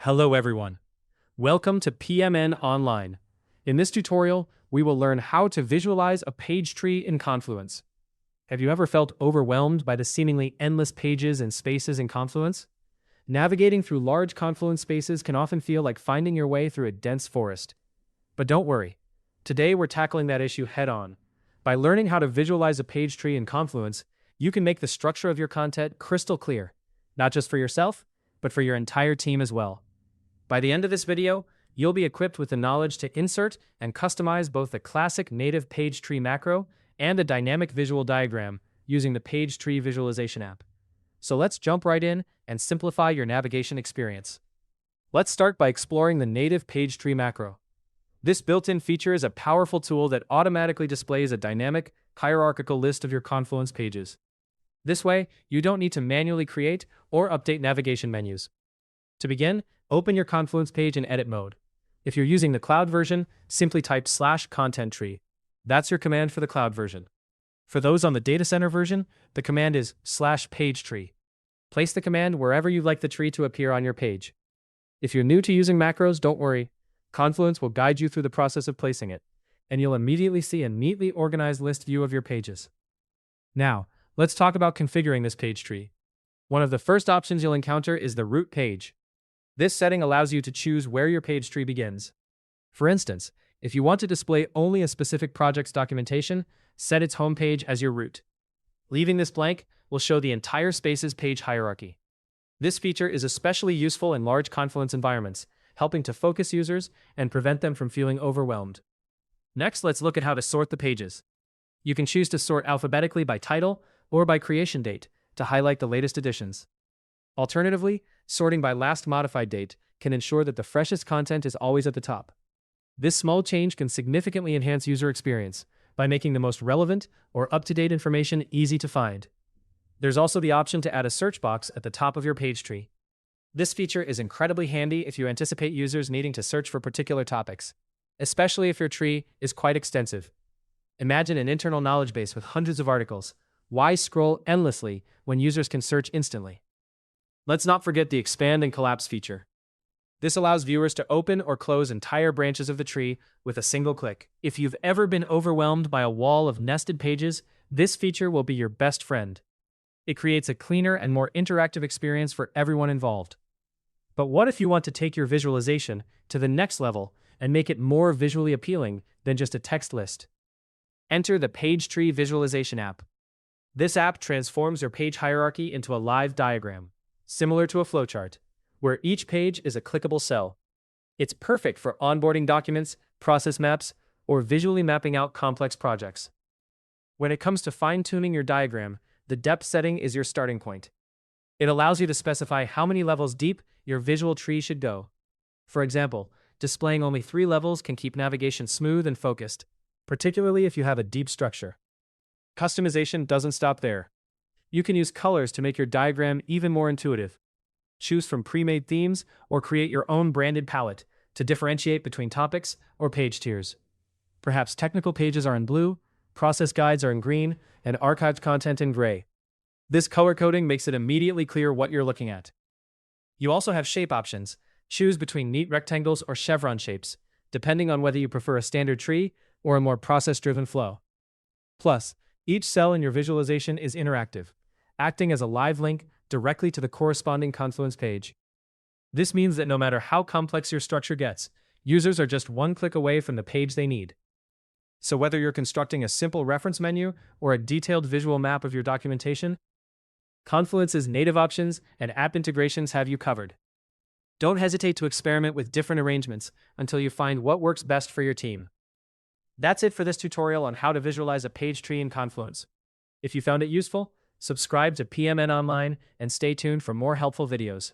Hello everyone. Welcome to PMN Online. In this tutorial, we will learn how to visualize a page tree in Confluence. Have you ever felt overwhelmed by the seemingly endless pages and spaces in Confluence? Navigating through large Confluence spaces can often feel like finding your way through a dense forest. But don't worry. Today we're tackling that issue head-on. By learning how to visualize a page tree in Confluence, you can make the structure of your content crystal clear, not just for yourself, but for your entire team as well. By the end of this video, you'll be equipped with the knowledge to insert and customize both the classic native page tree macro and a dynamic visual diagram using the Page Tree Visualization app. So let's jump right in and simplify your navigation experience. Let's start by exploring the native page tree macro. This built-in feature is a powerful tool that automatically displays a dynamic, hierarchical list of your Confluence pages. This way, you don't need to manually create or update navigation menus. To begin, open your Confluence page in edit mode. If you're using the cloud version, simply type /content tree. That's your command for the cloud version. For those on the data center version, the command is /page tree. Place the command wherever you'd like the tree to appear on your page. If you're new to using macros, don't worry. Confluence will guide you through the process of placing it, and you'll immediately see a neatly organized list view of your pages. Now, let's talk about configuring this page tree. One of the first options you'll encounter is the root page. This setting allows you to choose where your page tree begins. For instance, if you want to display only a specific project's documentation, set its homepage as your root. Leaving this blank will show the entire space's page hierarchy. This feature is especially useful in large Confluence environments, helping to focus users and prevent them from feeling overwhelmed. Next, let's look at how to sort the pages. You can choose to sort alphabetically by title or by creation date to highlight the latest additions. Alternatively, sorting by last modified date can ensure that the freshest content is always at the top. This small change can significantly enhance user experience by making the most relevant or up-to-date information easy to find. There's also the option to add a search box at the top of your page tree. This feature is incredibly handy if you anticipate users needing to search for particular topics, especially if your tree is quite extensive. Imagine an internal knowledge base with hundreds of articles. Why scroll endlessly when users can search instantly? Let's not forget the expand and collapse feature. This allows viewers to open or close entire branches of the tree with a single click. If you've ever been overwhelmed by a wall of nested pages, this feature will be your best friend. It creates a cleaner and more interactive experience for everyone involved. But what if you want to take your visualization to the next level and make it more visually appealing than just a text list? Enter the Page Tree Visualization app. This app transforms your page hierarchy into a live diagram, similar to a flowchart, where each page is a clickable cell. It's perfect for onboarding documents, process maps, or visually mapping out complex projects. When it comes to fine-tuning your diagram, the depth setting is your starting point. It allows you to specify how many levels deep your visual tree should go. For example, displaying only 3 levels can keep navigation smooth and focused, particularly if you have a deep structure. Customization doesn't stop there. You can use colors to make your diagram even more intuitive. Choose from pre-made themes or create your own branded palette to differentiate between topics or page tiers. Perhaps technical pages are in blue, process guides are in green, and archived content in gray. This color coding makes it immediately clear what you're looking at. You also have shape options. Choose between neat rectangles or chevron shapes, depending on whether you prefer a standard tree or a more process-driven flow. Plus, each cell in your visualization is interactive, acting as a live link directly to the corresponding Confluence page. This means that no matter how complex your structure gets, users are just one click away from the page they need. So whether you're constructing a simple reference menu or a detailed visual map of your documentation, Confluence's native options and app integrations have you covered. Don't hesitate to experiment with different arrangements until you find what works best for your team. That's it for this tutorial on how to visualize a page tree in Confluence. If you found it useful, subscribe to PMN Online and stay tuned for more helpful videos.